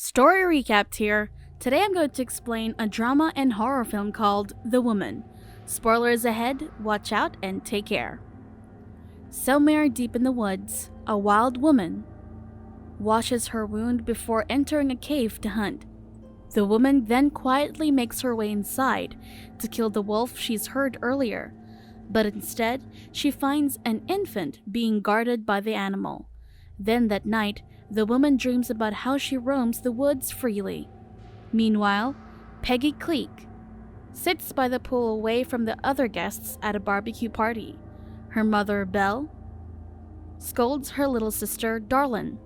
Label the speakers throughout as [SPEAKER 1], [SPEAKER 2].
[SPEAKER 1] Story recapped here. Today I'm going to explain a drama and horror film called The Woman. Spoilers ahead, watch out and take care. Somewhere deep in the woods, a wild woman washes her wound before entering a cave to hunt. The woman then quietly makes her way inside to kill the wolf she's heard earlier, but instead she finds an infant being guarded by the animal. Then that night, the woman dreams about how she roams the woods freely. Meanwhile, Peggy Cleek sits by the pool away from the other guests at a barbecue party. Her mother, Belle, scolds her little sister, Darlin,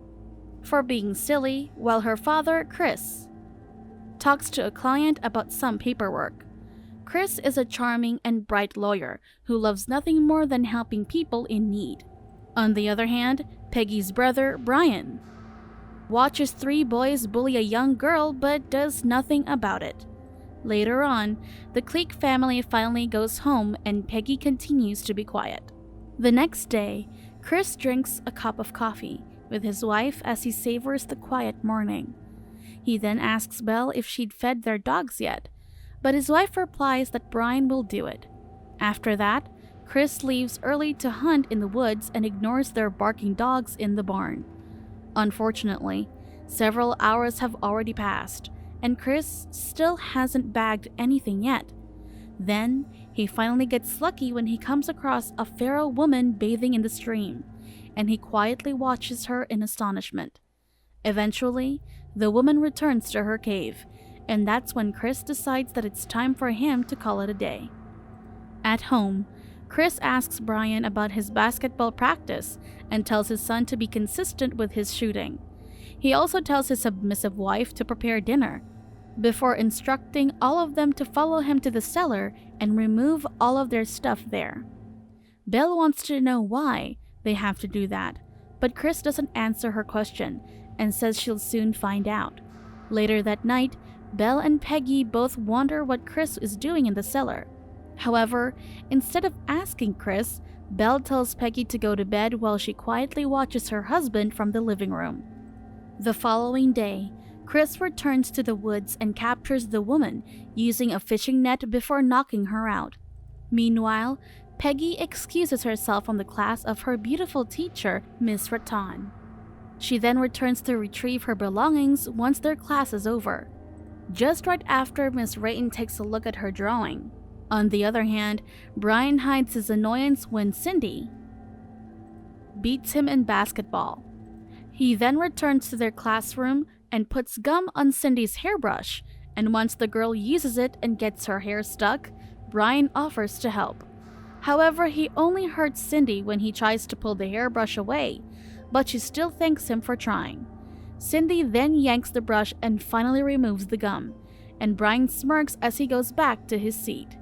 [SPEAKER 1] for being silly, while her father, Chris, talks to a client about some paperwork. Chris is a charming and bright lawyer who loves nothing more than helping people in need. On the other hand, Peggy's brother, Brian, watches three boys bully a young girl but does nothing about it. Later on, the Cleek family finally goes home and Peggy continues to be quiet. The next day, Chris drinks a cup of coffee with his wife as he savors the quiet morning. He then asks Belle if she'd fed their dogs yet, but his wife replies that Brian will do it. After that, Chris leaves early to hunt in the woods and ignores their barking dogs in the barn. Unfortunately, several hours have already passed, and Chris still hasn't bagged anything yet. Then, he finally gets lucky when he comes across a feral woman bathing in the stream, and he quietly watches her in astonishment. Eventually, the woman returns to her cave, and that's when Chris decides that it's time for him to call it a day. At home, Chris asks Brian about his basketball practice and tells his son to be consistent with his shooting. He also tells his submissive wife to prepare dinner, before instructing all of them to follow him to the cellar and remove all of their stuff there. Belle wants to know why they have to do that, but Chris doesn't answer her question and says she'll soon find out. Later that night, Belle and Peggy both wonder what Chris is doing in the cellar. However, instead of asking Chris, Belle tells Peggy to go to bed while she quietly watches her husband from the living room. The following day, Chris returns to the woods and captures the woman using a fishing net before knocking her out. Meanwhile, Peggy excuses herself from the class of her beautiful teacher, Miss Rattan. She then returns to retrieve her belongings once their class is over, just right after Miss Rayton takes a look at her drawing. On the other hand, Brian hides his annoyance when Cindy beats him in basketball. He then returns to their classroom and puts gum on Cindy's hairbrush, and once the girl uses it and gets her hair stuck, Brian offers to help. However, he only hurts Cindy when he tries to pull the hairbrush away, but she still thanks him for trying. Cindy then yanks the brush and finally removes the gum, and Brian smirks as he goes back to his seat.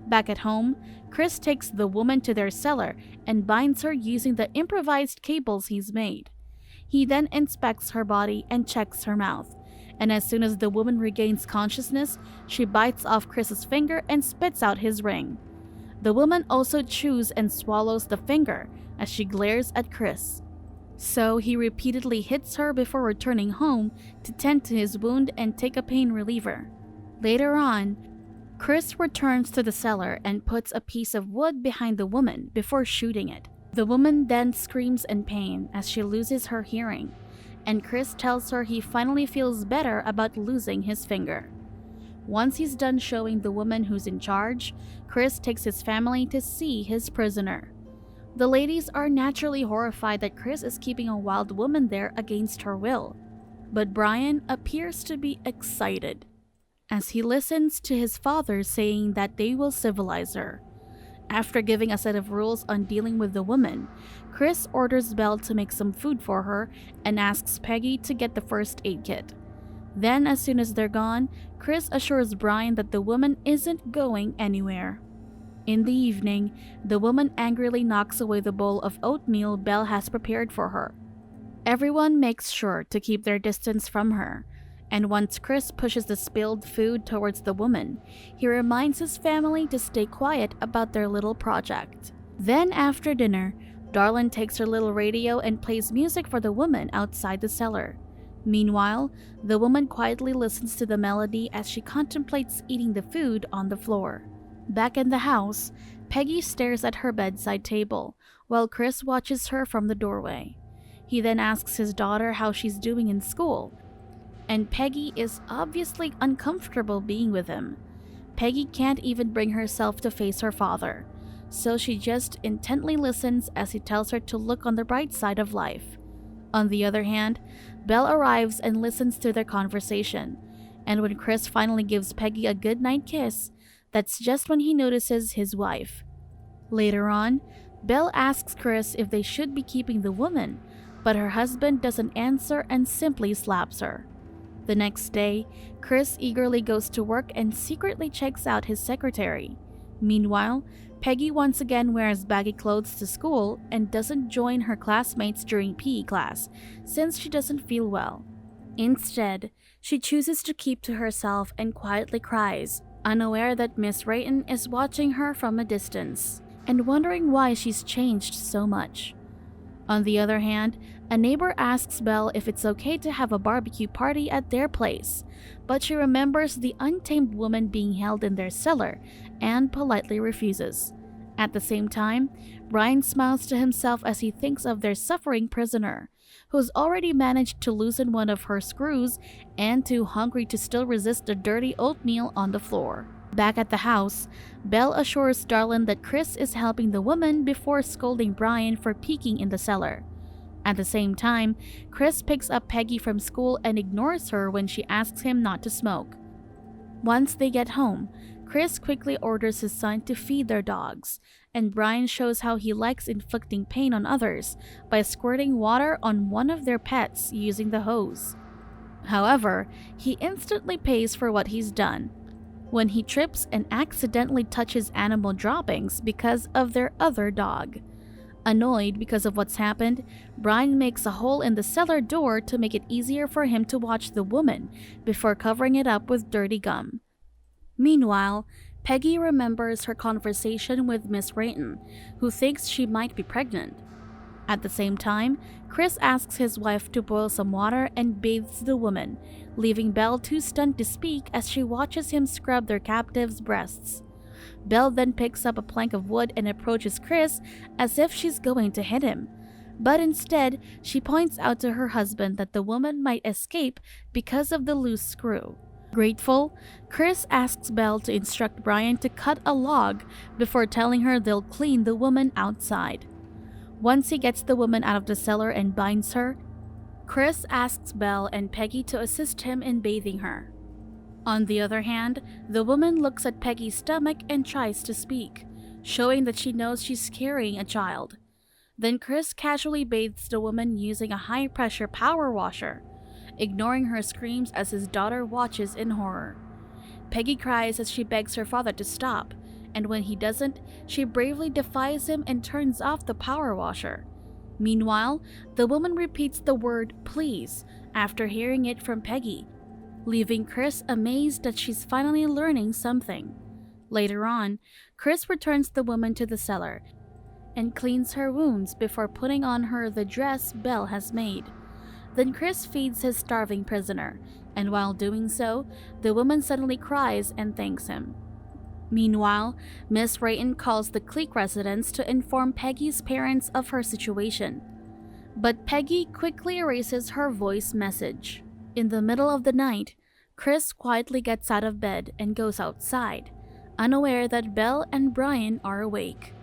[SPEAKER 1] Back at home, Chris takes the woman to their cellar and binds her using the improvised cables he's made. He then inspects her body and checks her mouth, and as soon as the woman regains consciousness, she bites off Chris's finger and spits out his ring. The woman also chews and swallows the finger as she glares at Chris. So he repeatedly hits her before returning home to tend to his wound and take a pain reliever. Later on, Chris returns to the cellar and puts a piece of wood behind the woman before shooting it. The woman then screams in pain as she loses her hearing, and Chris tells her he finally feels better about losing his finger. Once he's done showing the woman who's in charge, Chris takes his family to see his prisoner. The ladies are naturally horrified that Chris is keeping a wild woman there against her will, but Brian appears to be excited as he listens to his father saying that they will civilize her. After giving a set of rules on dealing with the woman, Chris orders Belle to make some food for her and asks Peggy to get the first aid kit. Then, as soon as they're gone, Chris assures Brian that the woman isn't going anywhere. In the evening, the woman angrily knocks away the bowl of oatmeal Belle has prepared for her. Everyone makes sure to keep their distance from her, and once Chris pushes the spilled food towards the woman, he reminds his family to stay quiet about their little project. Then after dinner, Darlin takes her little radio and plays music for the woman outside the cellar. Meanwhile, the woman quietly listens to the melody as she contemplates eating the food on the floor. Back in the house, Peggy stares at her bedside table, while Chris watches her from the doorway. He then asks his daughter how she's doing in school, and Peggy is obviously uncomfortable being with him. Peggy can't even bring herself to face her father, so she just intently listens as he tells her to look on the bright side of life. On the other hand, Belle arrives and listens to their conversation, and when Chris finally gives Peggy a goodnight kiss, that's just when he notices his wife. Later on, Belle asks Chris if they should be keeping the woman, but her husband doesn't answer and simply slaps her. The next day, Chris eagerly goes to work and secretly checks out his secretary. Meanwhile, Peggy once again wears baggy clothes to school and doesn't join her classmates during PE class since she doesn't feel well. Instead, she chooses to keep to herself and quietly cries, unaware that Miss Rayton is watching her from a distance and wondering why she's changed so much. On the other hand, a neighbor asks Belle if it's okay to have a barbecue party at their place, but she remembers the untamed woman being held in their cellar and politely refuses. At the same time, Brian smiles to himself as he thinks of their suffering prisoner, who's already managed to loosen one of her screws and too hungry to still resist the dirty oatmeal on the floor. Back at the house, Belle assures Darlin that Chris is helping the woman before scolding Brian for peeking in the cellar. At the same time, Chris picks up Peggy from school and ignores her when she asks him not to smoke. Once they get home, Chris quickly orders his son to feed their dogs, and Brian shows how he likes inflicting pain on others by squirting water on one of their pets using the hose. However, he instantly pays for what he's done when he trips and accidentally touches animal droppings because of their other dog. Annoyed because of what's happened, Brian makes a hole in the cellar door to make it easier for him to watch the woman before covering it up with dirty gum. Meanwhile, Peggy remembers her conversation with Miss Rayton, who thinks she might be pregnant. At the same time, Chris asks his wife to boil some water and bathes the woman, leaving Belle too stunned to speak as she watches him scrub their captive's breasts. Belle then picks up a plank of wood and approaches Chris as if she's going to hit him. But instead, she points out to her husband that the woman might escape because of the loose screw. Grateful, Chris asks Belle to instruct Brian to cut a log before telling her they'll clean the woman outside. Once he gets the woman out of the cellar and binds her, Chris asks Belle and Peggy to assist him in bathing her. On the other hand, the woman looks at Peggy's stomach and tries to speak, showing that she knows she's carrying a child. Then Chris casually bathes the woman using a high-pressure power washer, ignoring her screams as his daughter watches in horror. Peggy cries as she begs her father to stop, and when he doesn't, she bravely defies him and turns off the power washer. Meanwhile, the woman repeats the word please after hearing it from Peggy, leaving Chris amazed that she's finally learning something. Later on, Chris returns the woman to the cellar and cleans her wounds before putting on her the dress Belle has made. Then Chris feeds his starving prisoner, and while doing so, the woman suddenly cries and thanks him. Meanwhile, Miss Rayton calls the Cleek residence to inform Peggy's parents of her situation. But Peggy quickly erases her voice message. In the middle of the night, Chris quietly gets out of bed and goes outside, unaware that Belle and Brian are awake.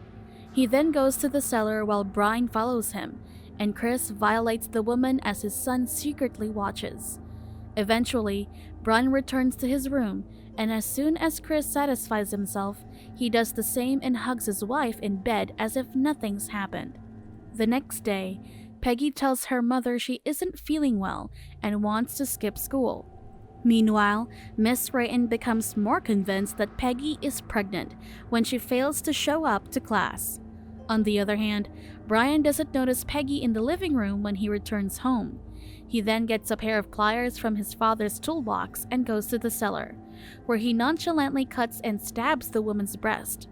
[SPEAKER 1] He then goes to the cellar while Brian follows him, and Chris violates the woman as his son secretly watches. Eventually, Brian returns to his room, and as soon as Chris satisfies himself, he does the same and hugs his wife in bed as if nothing's happened. The next day, Peggy tells her mother she isn't feeling well and wants to skip school. Meanwhile, Miss Rayton becomes more convinced that Peggy is pregnant when she fails to show up to class. On the other hand, Brian doesn't notice Peggy in the living room when he returns home. He then gets a pair of pliers from his father's toolbox and goes to the cellar, where he nonchalantly cuts and stabs the woman's breast.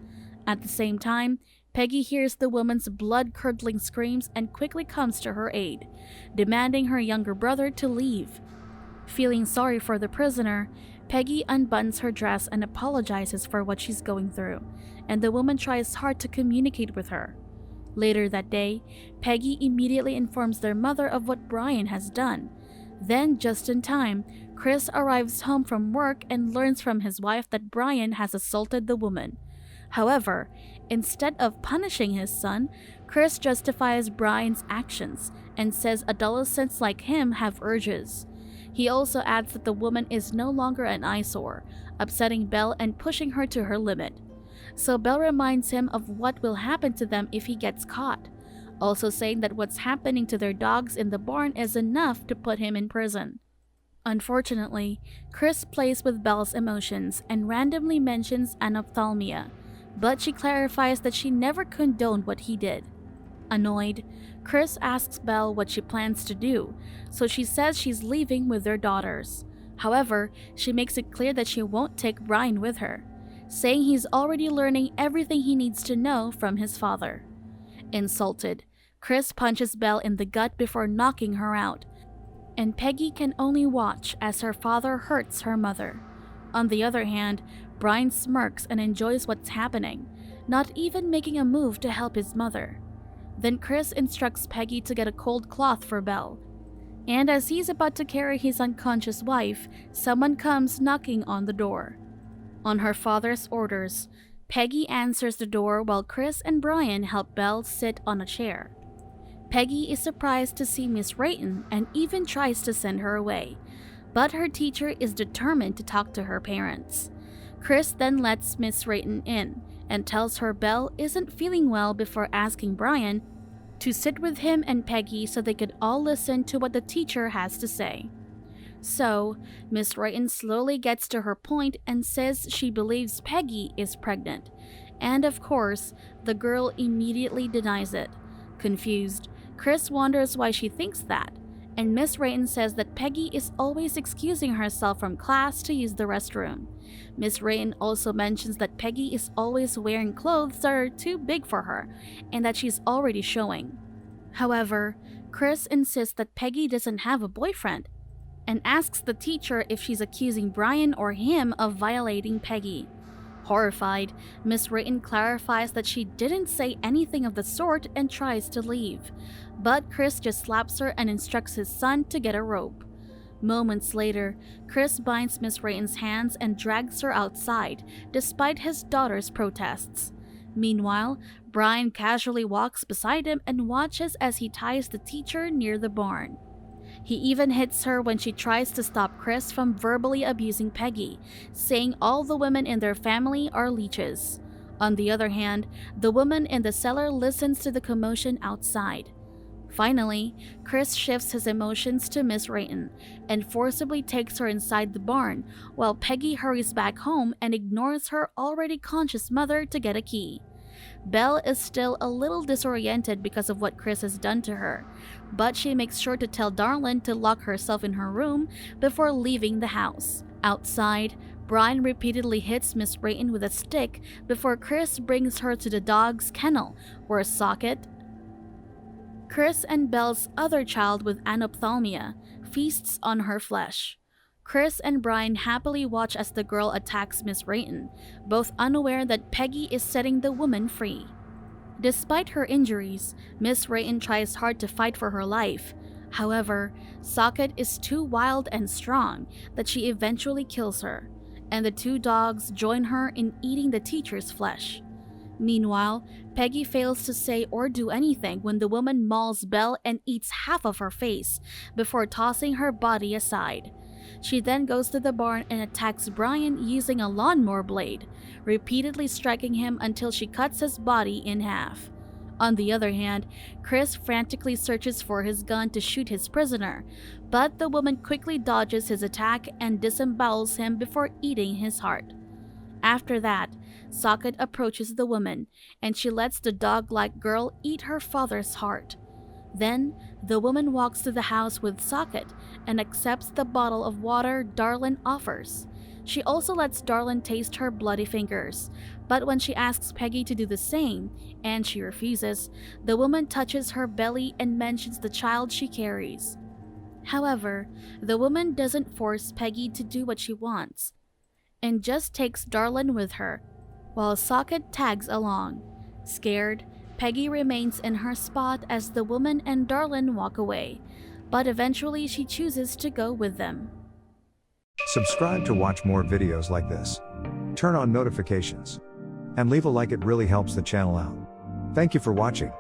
[SPEAKER 1] At the same time, Peggy hears the woman's blood-curdling screams and quickly comes to her aid, demanding her younger brother to leave. Feeling sorry for the prisoner, Peggy unbuttons her dress and apologizes for what she's going through, and the woman tries hard to communicate with her. Later that day, Peggy immediately informs their mother of what Brian has done. Then, just in time, Chris arrives home from work and learns from his wife that Brian has assaulted the woman. However, instead of punishing his son, Chris justifies Brian's actions and says adolescents like him have urges. He also adds that the woman is no longer an eyesore, upsetting Belle and pushing her to her limit. So Belle reminds him of what will happen to them if he gets caught, also saying that what's happening to their dogs in the barn is enough to put him in prison. Unfortunately, Chris plays with Belle's emotions and randomly mentions anophthalmia, but she clarifies that she never condoned what he did. Annoyed, Chris asks Belle what she plans to do, so she says she's leaving with their daughters. However, she makes it clear that she won't take Brian with her, saying he's already learning everything he needs to know from his father. Insulted, Chris punches Belle in the gut before knocking her out, and Peggy can only watch as her father hurts her mother. On the other hand, Brian smirks and enjoys what's happening, not even making a move to help his mother. Then Chris instructs Peggy to get a cold cloth for Belle, and as he's about to carry his unconscious wife, someone comes knocking on the door. On her father's orders, Peggy answers the door while Chris and Brian help Belle sit on a chair. Peggy is surprised to see Miss Rayton and even tries to send her away, but her teacher is determined to talk to her parents. Chris then lets Miss Rayton in and tells her Belle isn't feeling well before asking Brian to sit with him and Peggy so they could all listen to what the teacher has to say. So, Miss Rayton slowly gets to her point and says she believes Peggy is pregnant, and of course, the girl immediately denies it. Confused, Chris wonders why she thinks that, and Miss Rayton says that Peggy is always excusing herself from class to use the restroom. Miss Rayton also mentions that Peggy is always wearing clothes that are too big for her, and that she's already showing. However, Chris insists that Peggy doesn't have a boyfriend, and asks the teacher if she's accusing Brian or him of violating Peggy. Horrified, Miss Rayton clarifies that she didn't say anything of the sort and tries to leave, but Chris just slaps her and instructs his son to get a rope. Moments later, Chris binds Miss Rayton's hands and drags her outside, despite his daughter's protests. Meanwhile, Brian casually walks beside him and watches as he ties the teacher near the barn. He even hits her when she tries to stop Chris from verbally abusing Peggy, saying all the women in their family are leeches. On the other hand, the woman in the cellar listens to the commotion outside. Finally, Chris shifts his emotions to Miss Rayton and forcibly takes her inside the barn, while Peggy hurries back home and ignores her already conscious mother to get a key. Belle is still a little disoriented because of what Chris has done to her, but she makes sure to tell Darlin to lock herself in her room before leaving the house. Outside, Brian repeatedly hits Miss Rayton with a stick before Chris brings her to the dog's kennel, where Socket, Chris and Belle's other child with anophthalmia, feasts on her flesh. Chris and Brian happily watch as the girl attacks Miss Rayton, both unaware that Peggy is setting the woman free. Despite her injuries, Miss Rayton tries hard to fight for her life. However, Socket is too wild and strong that she eventually kills her, and the two dogs join her in eating the teacher's flesh. Meanwhile, Peggy fails to say or do anything when the woman mauls Belle and eats half of her face before tossing her body aside. She then goes to the barn and attacks Brian using a lawnmower blade, repeatedly striking him until she cuts his body in half. On the other hand, Chris frantically searches for his gun to shoot his prisoner, but the woman quickly dodges his attack and disembowels him before eating his heart. After that, Socket approaches the woman, and she lets the dog-like girl eat her father's heart. Then, the woman walks to the house with Socket and accepts the bottle of water Darlin offers. She also lets Darlin taste her bloody fingers, but when she asks Peggy to do the same, and she refuses, the woman touches her belly and mentions the child she carries. However, the woman doesn't force Peggy to do what she wants, and just takes Darlin with her, while Socket tags along. Scared, Peggy remains in her spot as the woman and Darlin walk away, but eventually she chooses to go with them.
[SPEAKER 2] Subscribe to watch more videos like this. Turn on notifications. And leave a like, it really helps the channel out. Thank you for watching.